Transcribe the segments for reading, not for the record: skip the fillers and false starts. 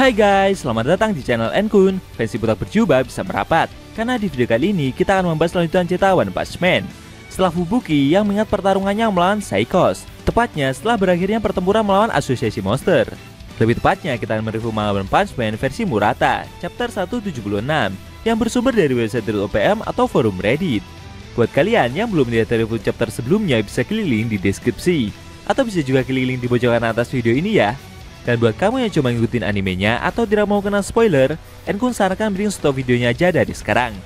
Hai guys, selamat datang di channel Enkun. Fans Botak Berjubah bisa merapat, karena di video kali ini kita akan membahas lanjutan cerita One Punch Man. Setelah Fubuki yang mengingat pertarungannya melawan Psychos, tepatnya setelah berakhirnya pertempuran melawan Asosiasi Monster. Lebih tepatnya kita akan mereview manga One Punch Man versi Murata, chapter 176, yang bersumber dari website OPM atau forum Reddit. Buat kalian yang belum lihat review chapter sebelumnya bisa keliling di deskripsi, atau bisa juga keliling di pojokan atas video ini ya. Dan buat kamu yang cuma ngikutin animenya atau tidak mau kena spoiler, Enkun sarankan mending stop videonya aja dari sekarang.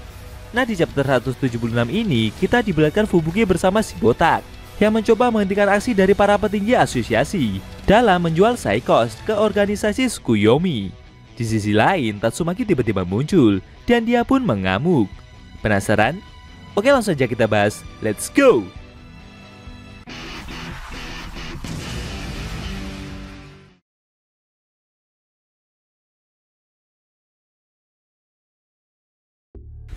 Nah, di chapter 176 ini kita diperlihatkan Fubuki bersama si botak yang mencoba menghentikan aksi dari para petinggi asosiasi dalam menjual Psychos ke organisasi Tsukuyomi. Di sisi lain, Tatsumaki tiba-tiba muncul dan dia pun mengamuk. Penasaran? Oke, langsung aja kita bahas. Let's go!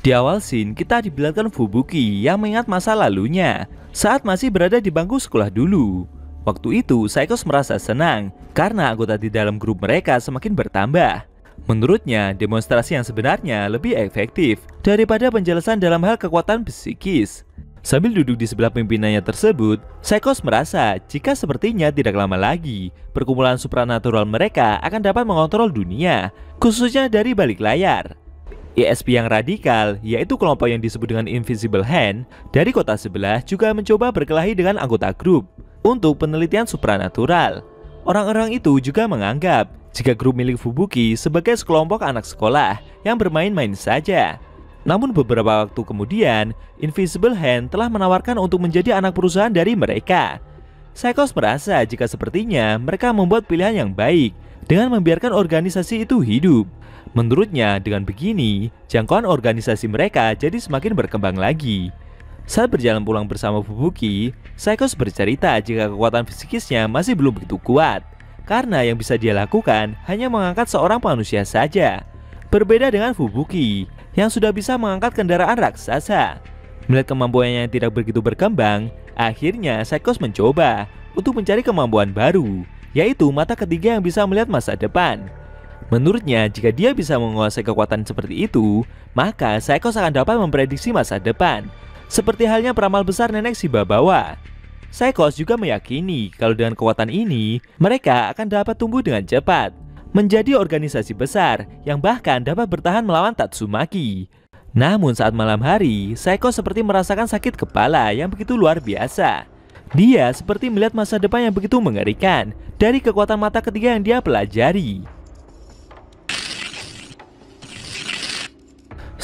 Di awal scene, kita diperlihatkan Fubuki yang mengingat masa lalunya saat masih berada di bangku sekolah dulu. Waktu itu, Psychos merasa senang karena anggota di dalam grup mereka semakin bertambah. Menurutnya, demonstrasi yang sebenarnya lebih efektif daripada penjelasan dalam hal kekuatan psikis. Sambil duduk di sebelah pimpinannya tersebut, Psychos merasa jika sepertinya tidak lama lagi, perkumpulan supranatural mereka akan dapat mengontrol dunia, khususnya dari balik layar. ESP yang radikal, yaitu kelompok yang disebut dengan Invisible Hand, dari kota sebelah juga mencoba berkelahi dengan anggota grup untuk penelitian supranatural. Orang-orang itu juga menganggap jika grup milik Fubuki sebagai sekelompok anak sekolah yang bermain-main saja. Namun beberapa waktu kemudian, Invisible Hand telah menawarkan untuk menjadi anak perusahaan dari mereka. Psychos merasa jika sepertinya mereka membuat pilihan yang baik dengan membiarkan organisasi itu hidup. Menurutnya, dengan begini, jangkauan organisasi mereka jadi semakin berkembang lagi. Saat berjalan pulang bersama Fubuki, Psychos bercerita jika kekuatan fisikisnya masih belum begitu kuat, karena yang bisa dia lakukan hanya mengangkat seorang manusia saja. Berbeda dengan Fubuki, yang sudah bisa mengangkat kendaraan raksasa. Melihat kemampuannya yang tidak begitu berkembang, akhirnya Psychos mencoba untuk mencari kemampuan baru, yaitu mata ketiga yang bisa melihat masa depan. Menurutnya, jika dia bisa menguasai kekuatan seperti itu, maka Psychos akan dapat memprediksi masa depan, seperti halnya peramal besar nenek Shibabawa. Psychos juga meyakini kalau dengan kekuatan ini, mereka akan dapat tumbuh dengan cepat, menjadi organisasi besar yang bahkan dapat bertahan melawan Tatsumaki. Namun saat malam hari, Psychos seperti merasakan sakit kepala yang begitu luar biasa. Dia seperti melihat masa depan yang begitu mengerikan dari kekuatan mata ketiga yang dia pelajari.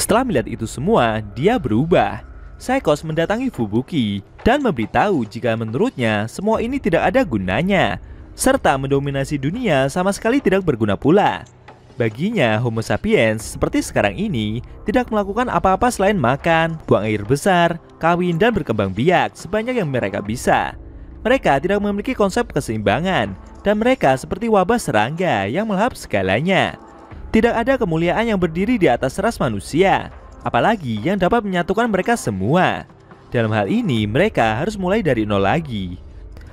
Setelah melihat itu semua, dia berubah. Psychos mendatangi Fubuki dan memberitahu jika menurutnya semua ini tidak ada gunanya, serta mendominasi dunia sama sekali tidak berguna pula. Baginya, Homo sapiens seperti sekarang ini tidak melakukan apa-apa selain makan, buang air besar, kawin, dan berkembang biak sebanyak yang mereka bisa. Mereka tidak memiliki konsep keseimbangan, dan mereka seperti wabah serangga yang melahap segalanya. Tidak ada kemuliaan yang berdiri di atas ras manusia, apalagi yang dapat menyatukan mereka semua. Dalam hal ini, mereka harus mulai dari nol lagi.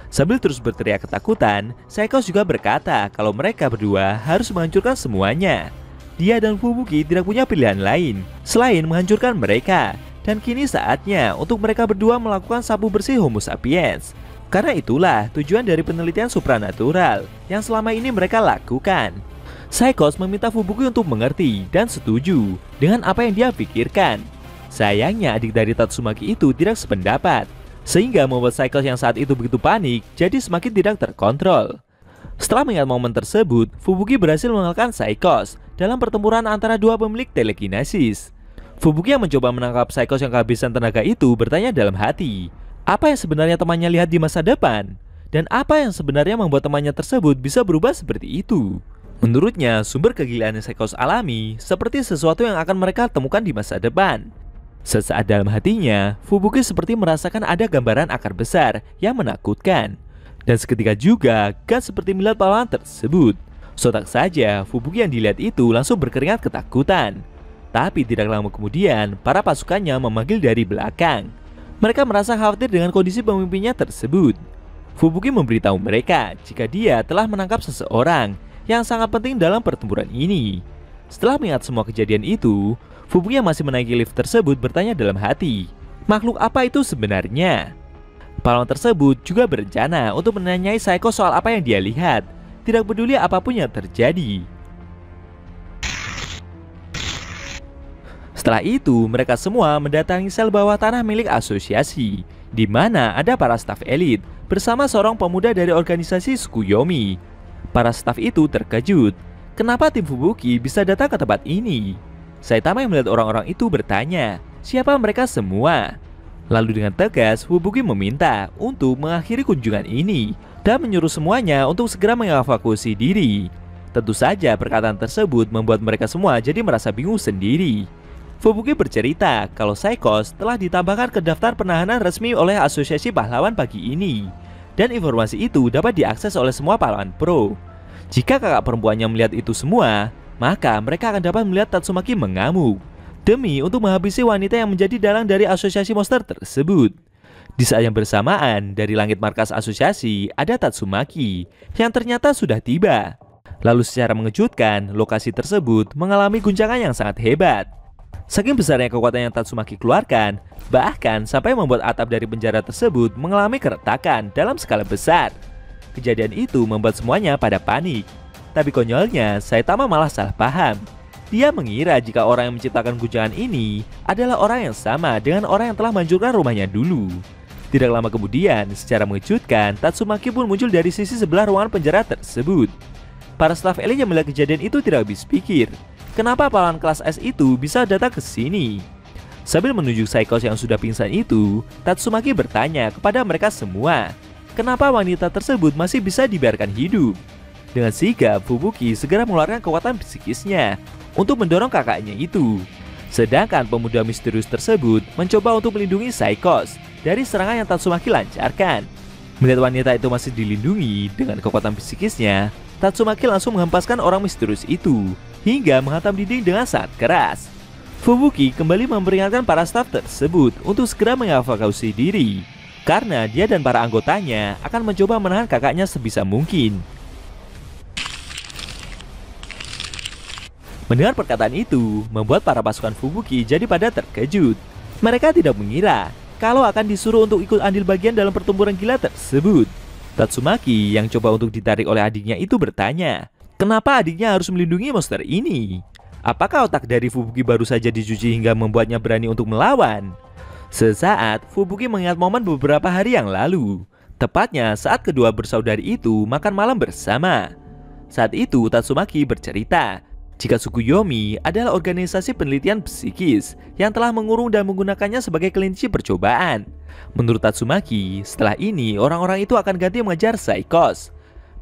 Sambil terus berteriak ketakutan, Psychos juga berkata kalau mereka berdua harus menghancurkan semuanya. Dia dan Fubuki tidak punya pilihan lain selain menghancurkan mereka, dan kini saatnya untuk mereka berdua melakukan sapu bersih Homo sapiens. Karena itulah tujuan dari penelitian supranatural yang selama ini mereka lakukan. Psychos meminta Fubuki untuk mengerti dan setuju dengan apa yang dia pikirkan. Sayangnya adik dari Tatsumaki itu tidak sependapat, sehingga membuat Psychos yang saat itu begitu panik jadi semakin tidak terkontrol. Setelah mengingat momen tersebut, Fubuki berhasil mengalahkan Psychos dalam pertempuran antara dua pemilik telekinesis. Fubuki yang mencoba menangkap Psychos yang kehabisan tenaga itu bertanya dalam hati, apa yang sebenarnya temannya lihat di masa depan? Dan apa yang sebenarnya membuat temannya tersebut bisa berubah seperti itu? Menurutnya, sumber kegilaan yang Psychos alami seperti sesuatu yang akan mereka temukan di masa depan. Sesaat dalam hatinya, Fubuki seperti merasakan ada gambaran akar besar yang menakutkan. Dan seketika juga, Gat seperti melihat pahlawan tersebut. Sontak saja, Fubuki yang dilihat itu langsung berkeringat ketakutan. Tapi tidak lama kemudian, para pasukannya memanggil dari belakang. Mereka merasa khawatir dengan kondisi pemimpinnya tersebut. Fubuki memberitahu mereka jika dia telah menangkap seseorang yang sangat penting dalam pertempuran ini. Setelah mengingat semua kejadian itu, Fubuki yang masih menaiki lift tersebut bertanya dalam hati, makhluk apa itu sebenarnya? Pahlawan tersebut juga berencana untuk menanyai Saiko soal apa yang dia lihat, tidak peduli apapun yang terjadi. Setelah itu, mereka semua mendatangi sel bawah tanah milik asosiasi, di mana ada para staf elit bersama seorang pemuda dari organisasi Tsukuyomi. Para staf itu terkejut, kenapa tim Fubuki bisa datang ke tempat ini? Saitama yang melihat orang-orang itu bertanya, siapa mereka semua? Lalu dengan tegas, Fubuki meminta untuk mengakhiri kunjungan ini dan menyuruh semuanya untuk segera mengevakuasi diri. Tentu saja perkataan tersebut membuat mereka semua jadi merasa bingung sendiri. Fubuki bercerita kalau Saikos telah ditambahkan ke daftar penahanan resmi oleh Asosiasi Pahlawan pagi ini, dan informasi itu dapat diakses oleh semua pahlawan pro. Jika kakak perempuannya melihat itu semua, maka mereka akan dapat melihat Tatsumaki mengamuk demi untuk menghabisi wanita yang menjadi dalang dari asosiasi monster tersebut. Di saat yang bersamaan, dari langit markas asosiasi ada Tatsumaki yang ternyata sudah tiba. Lalu secara mengejutkan, lokasi tersebut mengalami guncangan yang sangat hebat. Saking besarnya kekuatan yang Tatsumaki keluarkan, bahkan sampai membuat atap dari penjara tersebut mengalami keretakan dalam skala besar. Kejadian itu membuat semuanya pada panik. Tapi konyolnya, Saitama malah salah paham. Dia mengira jika orang yang menciptakan guncangan ini adalah orang yang sama dengan orang yang telah menghancurkan rumahnya dulu. Tidak lama kemudian, secara mengejutkan, Tatsumaki pun muncul dari sisi sebelah ruangan penjara tersebut. Para staf elit yang melihat kejadian itu tidak habis pikir, kenapa pahlawan kelas S itu bisa datang ke sini? Sambil menunjuk Saikos yang sudah pingsan itu, Tatsumaki bertanya kepada mereka semua, kenapa wanita tersebut masih bisa dibiarkan hidup? Dengan sigap, Fubuki segera mengeluarkan kekuatan psikisnya untuk mendorong kakaknya itu. Sedangkan pemuda misterius tersebut mencoba untuk melindungi Saikos dari serangan yang Tatsumaki lancarkan. Melihat wanita itu masih dilindungi dengan kekuatan psikisnya, Tatsumaki langsung menghempaskan orang misterius itu hingga menghantam dinding dengan sangat keras. Fubuki kembali memperingatkan para staf tersebut untuk segera mengevakuasi diri, karena dia dan para anggotanya akan mencoba menahan kakaknya sebisa mungkin. Mendengar perkataan itu, membuat para pasukan Fubuki jadi pada terkejut. Mereka tidak mengira kalau akan disuruh untuk ikut andil bagian dalam pertempuran gila tersebut. Tatsumaki yang coba untuk ditarik oleh adiknya itu bertanya, kenapa adiknya harus melindungi monster ini? Apakah otak dari Fubuki baru saja dicuci hingga membuatnya berani untuk melawan? Sesaat, Fubuki mengingat momen beberapa hari yang lalu. Tepatnya saat kedua bersaudari itu makan malam bersama. Saat itu Tatsumaki bercerita jika Tsukuyomi adalah organisasi penelitian psikis yang telah mengurung dan menggunakannya sebagai kelinci percobaan. Menurut Tatsumaki, setelah ini orang-orang itu akan ganti mengejar Saikos.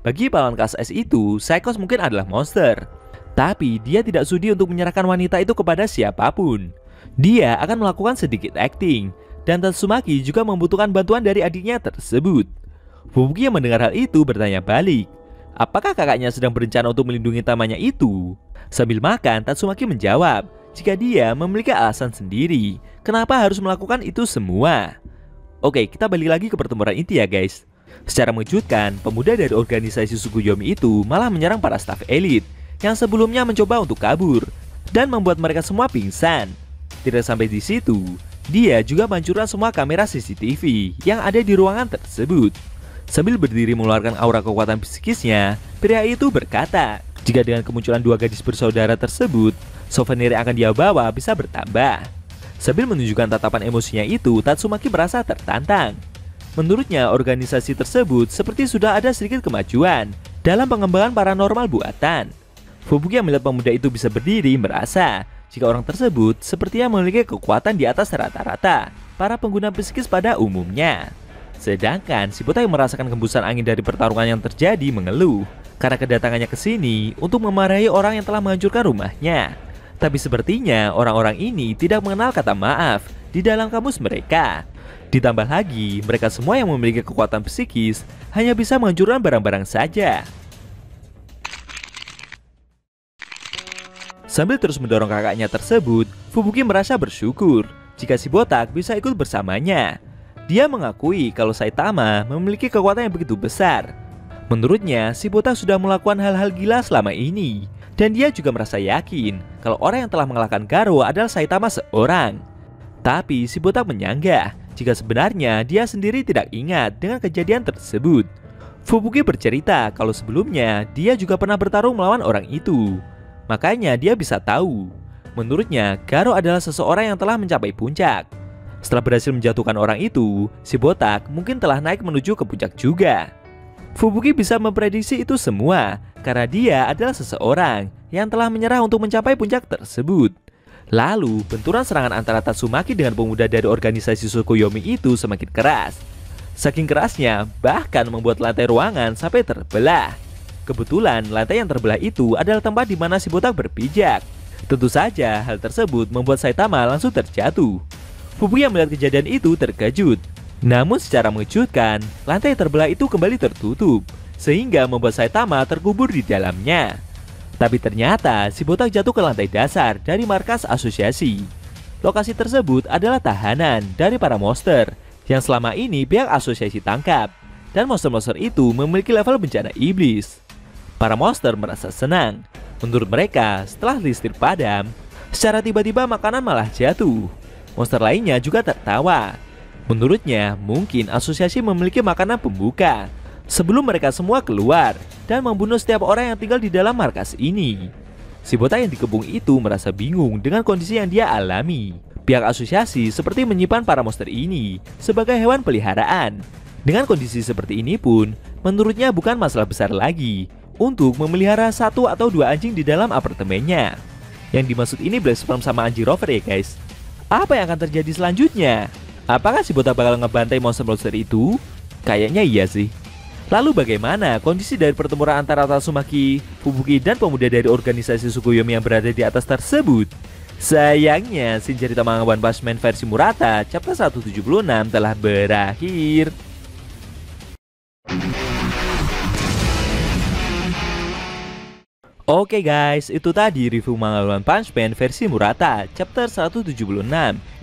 Bagi pahlawan kelas S itu, Saikos mungkin adalah monster, tapi dia tidak sudi untuk menyerahkan wanita itu kepada siapapun. Dia akan melakukan sedikit acting, dan Tatsumaki juga membutuhkan bantuan dari adiknya tersebut. Fubuki yang mendengar hal itu bertanya balik, apakah kakaknya sedang berencana untuk melindungi tamannya itu? Sambil makan, Tatsumaki menjawab jika dia memiliki alasan sendiri kenapa harus melakukan itu semua. Oke, kita balik lagi ke pertempuran inti ya guys. Secara mengejutkan, pemuda dari organisasi Tsukuyomi itu malah menyerang para staf elit yang sebelumnya mencoba untuk kabur dan membuat mereka semua pingsan. Tidak sampai di situ, dia juga menghancurkan semua kamera CCTV yang ada di ruangan tersebut. Sambil berdiri mengeluarkan aura kekuatan psikisnya, pria itu berkata, jika dengan kemunculan dua gadis bersaudara tersebut, souvenir yang akan dia bawa bisa bertambah. Sambil menunjukkan tatapan emosinya itu, Tatsumaki merasa tertantang. Menurutnya, organisasi tersebut seperti sudah ada sedikit kemajuan dalam pengembangan paranormal buatan. Fubuki yang melihat pemuda itu bisa berdiri merasa jika orang tersebut sepertinya memiliki kekuatan di atas rata-rata para pengguna psikis pada umumnya. Sedangkan si buta yang merasakan hembusan angin dari pertarungan yang terjadi mengeluh karena kedatangannya ke sini untuk memarahi orang yang telah menghancurkan rumahnya. Tapi sepertinya orang-orang ini tidak mengenal kata maaf di dalam kamus mereka. Ditambah lagi, mereka semua yang memiliki kekuatan psikis hanya bisa menghancurkan barang-barang saja. Sambil terus mendorong kakaknya tersebut, Fubuki merasa bersyukur jika si botak bisa ikut bersamanya. Dia mengakui kalau Saitama memiliki kekuatan yang begitu besar. Menurutnya, si botak sudah melakukan hal-hal gila selama ini. Dan dia juga merasa yakin kalau orang yang telah mengalahkan Garo adalah Saitama seorang. Tapi si botak menyanggah jika sebenarnya dia sendiri tidak ingat dengan kejadian tersebut. Fubuki bercerita kalau sebelumnya dia juga pernah bertarung melawan orang itu. Makanya dia bisa tahu. Menurutnya, Garo adalah seseorang yang telah mencapai puncak. Setelah berhasil menjatuhkan orang itu, si botak mungkin telah naik menuju ke puncak juga. Fubuki bisa memprediksi itu semua karena dia adalah seseorang yang telah menyerah untuk mencapai puncak tersebut. Lalu, benturan serangan antara Tatsumaki dengan pemuda dari organisasi Tsukuyomi itu semakin keras. Saking kerasnya, bahkan membuat lantai ruangan sampai terbelah. Kebetulan, lantai yang terbelah itu adalah tempat di mana si botak berpijak. Tentu saja, hal tersebut membuat Saitama langsung terjatuh. Fubuki yang melihat kejadian itu terkejut. Namun secara mengejutkan, lantai terbelah itu kembali tertutup, sehingga membuat Saitama terkubur di dalamnya. Tapi ternyata si botak jatuh ke lantai dasar dari markas asosiasi. Lokasi tersebut adalah tahanan dari para monster yang selama ini pihak asosiasi tangkap. Dan monster-monster itu memiliki level bencana iblis. Para monster merasa senang. Menurut mereka, setelah listrik padam, secara tiba-tiba makanan malah jatuh. Monster lainnya juga tertawa. Menurutnya, mungkin asosiasi memiliki makanan pembuka sebelum mereka semua keluar dan membunuh setiap orang yang tinggal di dalam markas ini. Si botak yang dikepung itu merasa bingung dengan kondisi yang dia alami. Pihak asosiasi seperti menyimpan para monster ini sebagai hewan peliharaan. Dengan kondisi seperti ini pun, menurutnya bukan masalah besar lagi untuk memelihara 1 atau 2 anjing di dalam apartemennya. Yang dimaksud ini Black Sperm sama Anjing Rover ya guys. Apa yang akan terjadi selanjutnya? Apakah si botak bakal ngebantai monster-monster itu? Kayaknya iya sih. Lalu bagaimana kondisi dari pertempuran antara Tatsumaki, Fubuki, dan pemuda dari organisasi Tsukuyomi yang berada di atas tersebut? Sayangnya, scene cerita manga One Punch Man versi Murata chapter 176 telah berakhir. Oke guys, itu tadi review manga One Punch Man versi Murata chapter 176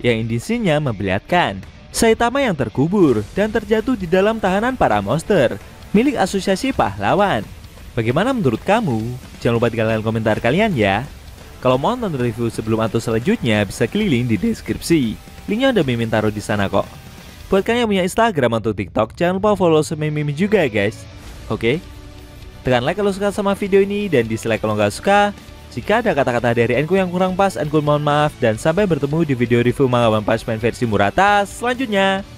yang intinya memperlihatkan Saitama yang terkubur dan terjatuh di dalam tahanan para monster milik asosiasi pahlawan. Bagaimana menurut kamu? Jangan lupa tinggalkan komentar kalian ya. Kalau mau nonton review sebelum atau selanjutnya bisa keliling di deskripsi. Linknya udah Mimin taruh di sana kok. Buat kalian yang punya Instagram atau TikTok, jangan lupa follow Mimin juga ya guys. Oke? Tekan like kalau suka sama video ini dan dislike kalau nggak suka. Jika ada kata-kata dari Enku yang kurang pas, Enku mohon maaf. Dan sampai bertemu di video review manga One Punch Man versi Murata selanjutnya.